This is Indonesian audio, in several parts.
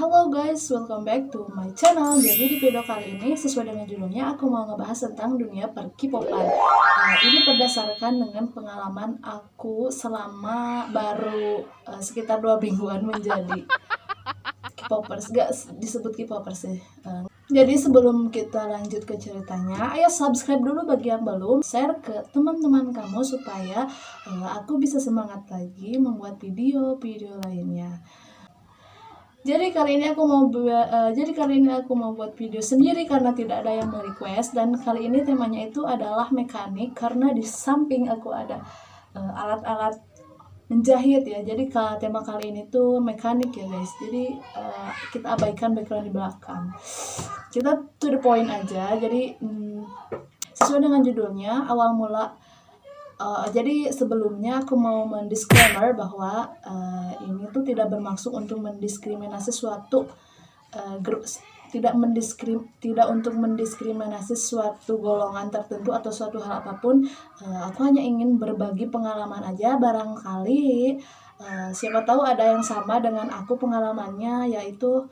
Hello guys, welcome back to my channel. Jadi di video kali ini sesuai dengan judulnya aku mau ngebahas tentang dunia per-K-popan. Ini berdasarkan dengan pengalaman aku selama baru sekitar 2 mingguan menjadi K-popers. Gak disebut K-popers sih. Jadi sebelum kita lanjut ke ceritanya, ayo subscribe dulu bagi yang belum, share ke teman-teman kamu supaya aku bisa semangat lagi membuat video-video lainnya. Jadi kali ini aku mau buat video sendiri karena tidak ada yang merequest, dan kali ini temanya itu adalah mekanik karena di samping aku ada alat-alat menjahit ya. Jadi tema kali ini tuh mekanik ya guys. Jadi kita abaikan background di belakang. Kita to the point aja. Jadi sesuai dengan judulnya, awal mula jadi sebelumnya aku mau mendisclaimer bahwa ini tuh tidak bermaksud untuk mendiskriminasi suatu grup, tidak untuk mendiskriminasi suatu golongan tertentu atau suatu hal apapun. Aku hanya ingin berbagi pengalaman aja, barangkali siapa tahu ada yang sama dengan aku pengalamannya, yaitu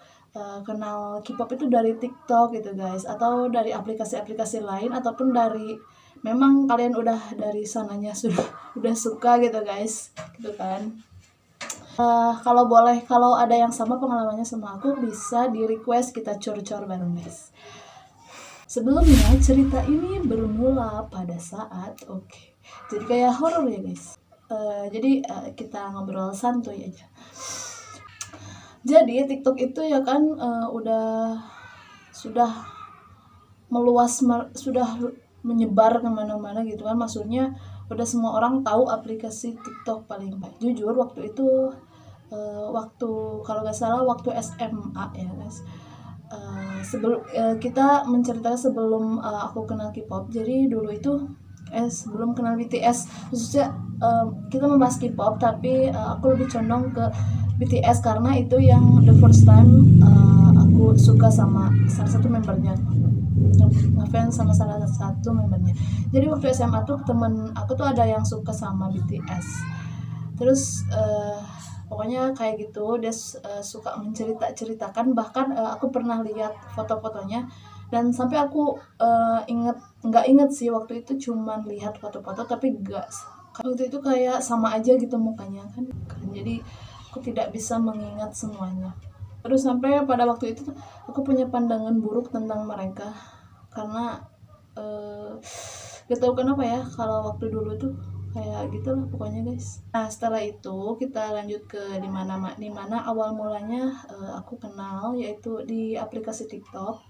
kenal K-pop itu dari TikTok gitu guys, atau dari aplikasi-aplikasi lain, ataupun dari memang kalian udah dari sananya udah suka gitu guys, gitu kan. Kalau ada yang sama pengalamannya sama aku, bisa di request, kita cor-cor bareng guys. Sebelumnya cerita ini bermula pada saat jadi kayak horor ya guys. Jadi kita ngobrol santuy aja. Jadi TikTok itu ya kan sudah meluas, sudah menyebar kemana-mana gitu kan. Maksudnya udah semua orang tahu aplikasi TikTok paling baik. Jujur waktu itu kalau nggak salah waktu SMA ya guys. Sebelum kita menceritakan sebelum aku kenal K-pop. Jadi dulu itu sebelum kenal BTS khususnya, kita membahas K-pop, tapi aku lebih condong ke BTS karena itu yang the first time aku suka sama salah satu membernya, ngefans sama salah satu membernya. Jadi waktu SMA tuh temen aku tuh ada yang suka sama BTS. Terus pokoknya kayak gitu, dia suka menceritakan, bahkan aku pernah lihat foto-fotonya, dan sampai aku nggak inget sih waktu itu, cuman lihat foto-foto tapi waktu itu kayak sama aja gitu mukanya kan. Jadi aku tidak bisa mengingat semuanya. Terus sampai pada waktu itu aku punya pandangan buruk tentang mereka karena gak tahu kenapa ya, kalau waktu dulu tuh kayak gitu lah pokoknya guys. Nah setelah itu kita lanjut ke dimana awal mulanya aku kenal, yaitu di aplikasi TikTok.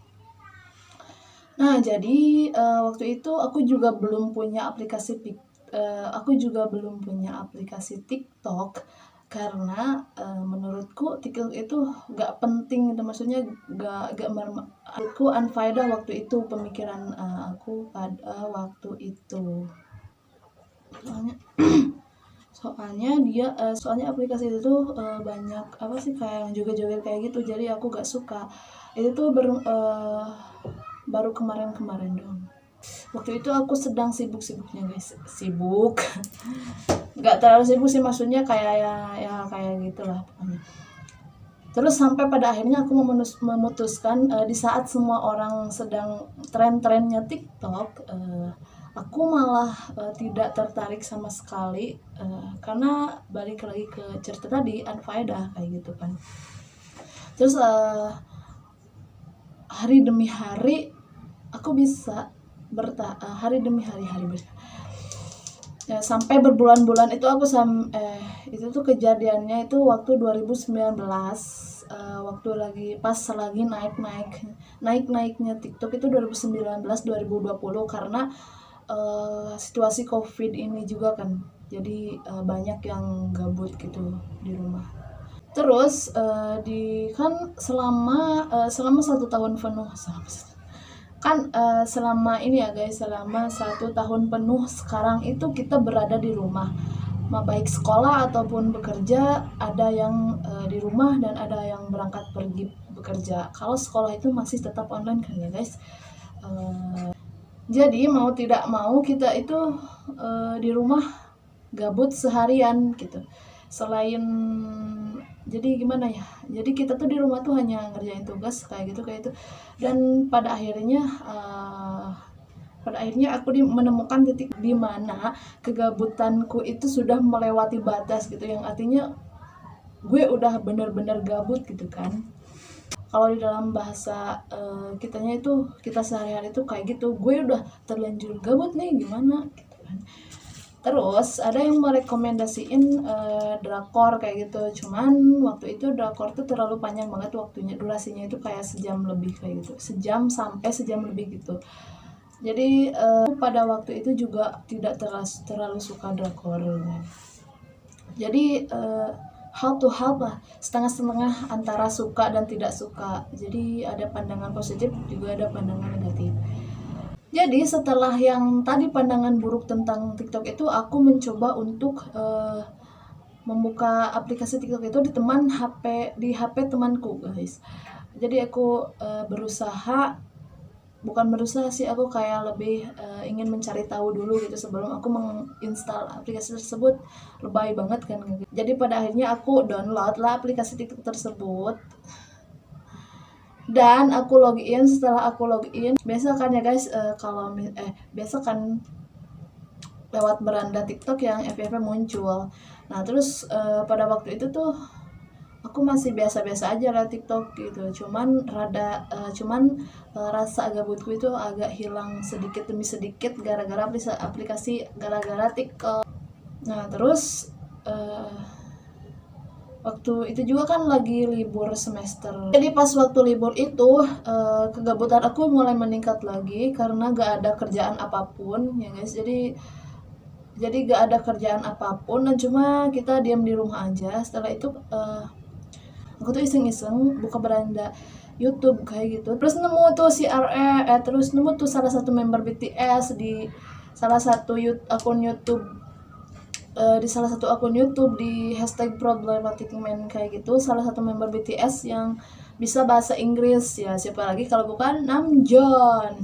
Nah jadi waktu itu aku juga belum punya aplikasi TikTok karena menurutku TikTok itu gak penting gitu. Maksudnya menurutku unfaedah waktu itu pemikiran aku pada waktu itu. Soalnya aplikasi itu banyak kayak joget-joget kayak gitu, jadi aku gak suka. Itu tuh baru kemarin dong. Waktu itu aku sedang sibuk-sibuknya guys, nggak terlalu sibuk sih, maksudnya kayak kayak gitulah pokoknya. Terus sampai pada akhirnya aku memutuskan di saat semua orang sedang tren-trennya TikTok, aku malah tidak tertarik sama sekali, karena balik lagi ke cerita tadi, unfaedah kayak gitu kan. Terus hari demi hari aku bisa hari demi hari ya, sampai berbulan-bulan itu aku itu tuh kejadiannya itu waktu 2019, waktu pas lagi naik-naiknya TikTok itu 2019 2020 karena situasi COVID ini juga kan. Jadi banyak yang gabut gitu di rumah. Terus selama 1 tahun penuh selama ini ya guys, selama 1 tahun penuh sekarang itu kita berada di rumah, baik sekolah ataupun bekerja. Ada yang di rumah dan ada yang berangkat pergi bekerja. Kalau sekolah itu masih tetap online kan ya guys. Jadi mau tidak mau kita itu di rumah gabut seharian gitu. Selain jadi gimana ya, jadi kita tuh di rumah tuh hanya ngerjain tugas kayak gitu. Dan pada akhirnya aku menemukan titik di mana kegabutanku itu sudah melewati batas gitu, yang artinya gue udah bener-bener gabut gitu kan. Kalau di dalam bahasa kitanya itu, kita sehari-hari itu kayak gitu, gue udah terlanjur gabut nih, gimana gitu kan. Terus ada yang merekomendasiin drakor kayak gitu, cuman waktu itu drakor tuh terlalu panjang banget waktunya, durasinya itu kayak sejam lebih kayak gitu, sejam sampai sejam lebih gitu. Jadi pada waktu itu juga tidak terlalu suka drakor. Jadi half to half lah, setengah-setengah antara suka dan tidak suka. Jadi ada pandangan positif juga ada pandangan negatif. Jadi setelah yang tadi pandangan buruk tentang TikTok itu, aku mencoba untuk membuka aplikasi TikTok itu di HP temanku, guys. Jadi aku bukan berusaha sih, aku kayak lebih ingin mencari tahu dulu gitu sebelum aku menginstal aplikasi tersebut. Lebay banget kan. Jadi pada akhirnya aku download lah aplikasi TikTok tersebut dan aku login. Setelah aku login, biasa kan ya guys, biasa kan lewat beranda TikTok yang FYP muncul. Nah terus pada waktu itu tuh aku masih biasa-biasa aja lah TikTok gitu, cuman rasa gabutku itu agak hilang sedikit demi sedikit gara-gara TikTok. Nah terus waktu itu juga kan lagi libur semester, jadi pas waktu libur itu kegabutan aku mulai meningkat lagi karena gak ada kerjaan apapun ya guys. Jadi gak ada kerjaan apapun dan cuma kita diam di rumah aja. Setelah itu aku tuh iseng-iseng buka beranda YouTube kayak gitu, terus nemu tuh terus nemu tuh salah satu member BTS di salah satu akun YouTube, di hashtag problematic man kayak gitu, salah satu member BTS yang bisa bahasa Inggris. Ya siapa lagi kalau bukan Namjoon.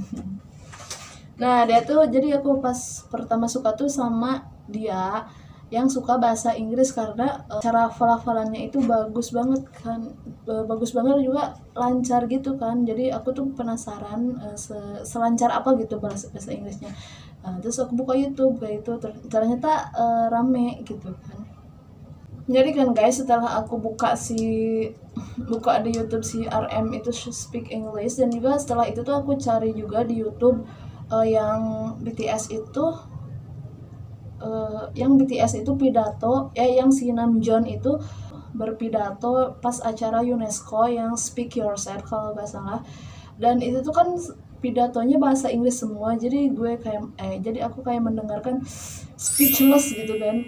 Nah dia tuh, jadi aku pas pertama suka tuh sama dia yang suka bahasa Inggris karena cara pelafalannya itu bagus banget kan, bagus banget juga, lancar gitu kan. Jadi aku tuh penasaran selancar apa gitu bahasa Inggrisnya. Terus aku buka YouTube kayak itu, ternyata rame gitu kan. Jadi kan guys, setelah aku buka di YouTube si RM itu speak English, dan juga setelah itu tuh aku cari juga di YouTube yang BTS itu pidato, yang si Namjoon itu berpidato pas acara UNESCO yang Speak Yourself kalau nggak salah. Dan itu tuh kan pidatonya bahasa Inggris semua, jadi aku kayak mendengarkan speechless gitu kan.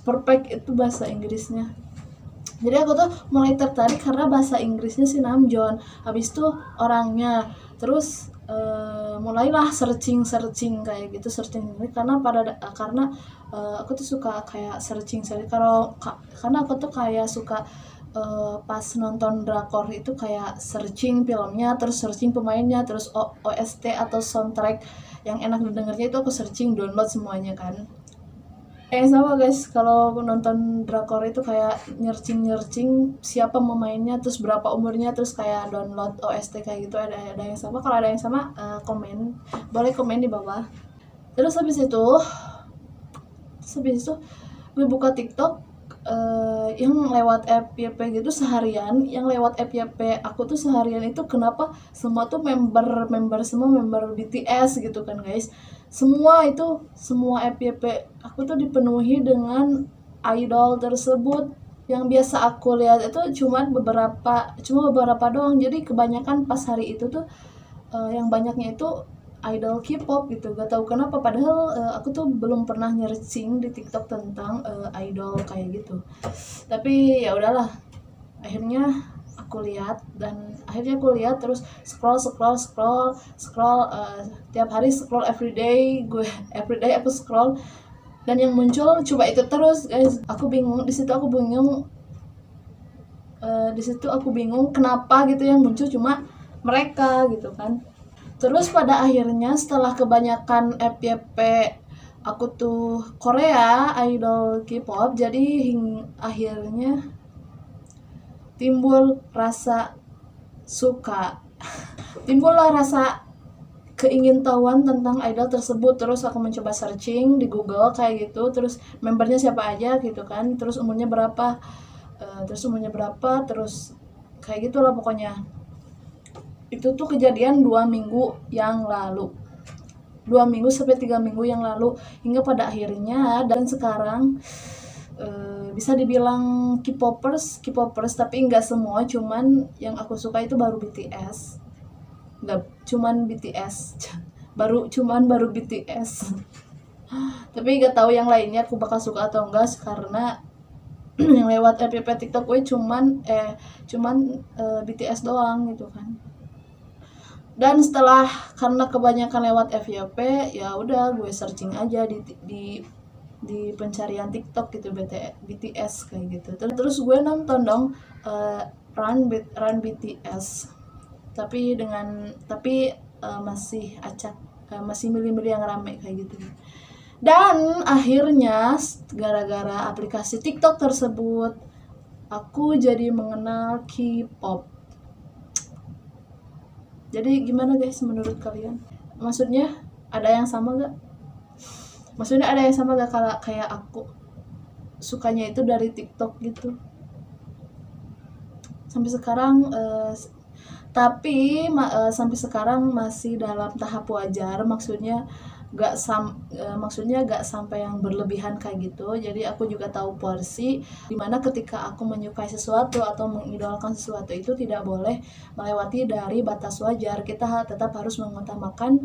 Perfect itu bahasa Inggrisnya. Jadi aku tuh mulai tertarik karena bahasa Inggrisnya si Namjoon, habis itu orangnya. Terus mulailah searching kayak gitu, karena aku tuh suka kayak searching karena aku tuh kayak suka pas nonton drakor itu kayak searching filmnya, terus searching pemainnya, terus OST atau soundtrack yang enak didengarnya itu aku searching, download semuanya kan. Sama guys, kalau nonton drakor itu kayak nyercing siapa pemainnya, terus berapa umurnya, terus kayak download OST kayak gitu. Ada yang sama? Kalau ada yang sama, boleh komen di bawah. Terus habis itu gue buka TikTok yang lewat FYP gitu seharian. Yang lewat FYP aku tuh seharian itu kenapa semua tuh member BTS gitu kan guys. Semua FYP aku tuh dipenuhi dengan idol tersebut. Yang biasa aku lihat itu cuma beberapa doang. Jadi kebanyakan pas hari itu tuh yang banyaknya itu idol K-pop gitu. Gak tahu kenapa, padahal aku tuh belum pernah searching di TikTok tentang idol kayak gitu. Tapi ya udahlah, akhirnya aku lihat terus scroll tiap hari, scroll everyday aku scroll, dan yang muncul coba itu terus guys. Di situ aku bingung kenapa gitu yang muncul cuma mereka gitu kan. Terus pada akhirnya setelah kebanyakan FYP aku tuh Korea idol K-pop, jadi akhirnya timbul rasa suka, timbullah rasa keingintahuan tentang idol tersebut. Terus aku mencoba searching di Google kayak gitu, terus membernya siapa aja gitu kan, terus umurnya berapa, terus kayak gitulah pokoknya. Itu tuh kejadian 2 minggu yang lalu, 2 minggu sampai 3 minggu yang lalu, hingga pada akhirnya dan sekarang bisa dibilang K-popers, tapi nggak semua, cuman yang aku suka itu baru BTS, nggak cuman BTS baru BTS. Tapi nggak tahu yang lainnya aku bakal suka atau enggak, karena yang lewat FYP TikTok gue cuman BTS doang gitu kan. Dan setelah, karena kebanyakan lewat FYP, ya udah gue searching aja di pencarian TikTok gitu BTS kayak gitu. Terus gue nonton dong Run BTS, tapi masih acak, masih milih-milih yang rame kayak gitu. Dan akhirnya gara-gara aplikasi TikTok tersebut aku jadi mengenal K-pop. Jadi gimana guys menurut kalian? Maksudnya ada yang sama gak? Maksudnya ada yang sama gak kalau kayak aku sukanya itu dari TikTok gitu? Sampai sekarang sampai sekarang masih dalam tahap wajar, maksudnya gak sampai yang berlebihan kayak gitu. Jadi aku juga tahu porsi dimana ketika aku menyukai sesuatu atau mengidolakan sesuatu itu tidak boleh melewati dari batas wajar. Kita tetap harus mengutamakan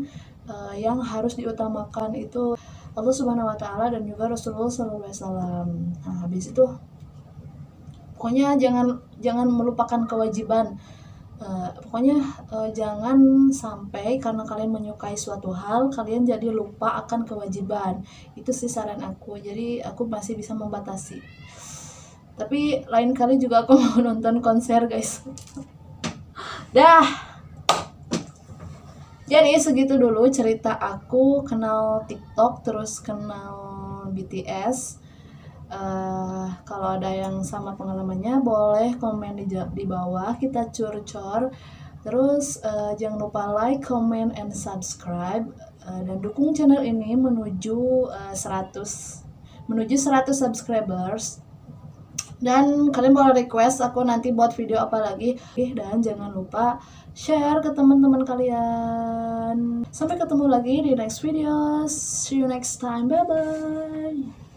yang harus diutamakan itu Allah Subhanahu wa taala dan juga Rasulullah SAW. Nah, habis itu pokoknya jangan melupakan kewajiban. Jangan sampai karena kalian menyukai suatu hal kalian jadi lupa akan kewajiban. Itu sih saran aku. Jadi aku masih bisa membatasi. Tapi lain kali juga aku mau nonton konser guys. Dah. Jadi segitu dulu cerita aku kenal TikTok terus kenal BTS. Kalau ada yang sama pengalamannya boleh komen di bawah, kita curcor. Terus jangan lupa like, comment, and subscribe, dan dukung channel ini menuju 100 subscribers. Dan kalian boleh request aku nanti buat video apa lagi. Dan jangan lupa share ke teman-teman kalian. Sampai ketemu lagi di next video. See you next time. Bye bye.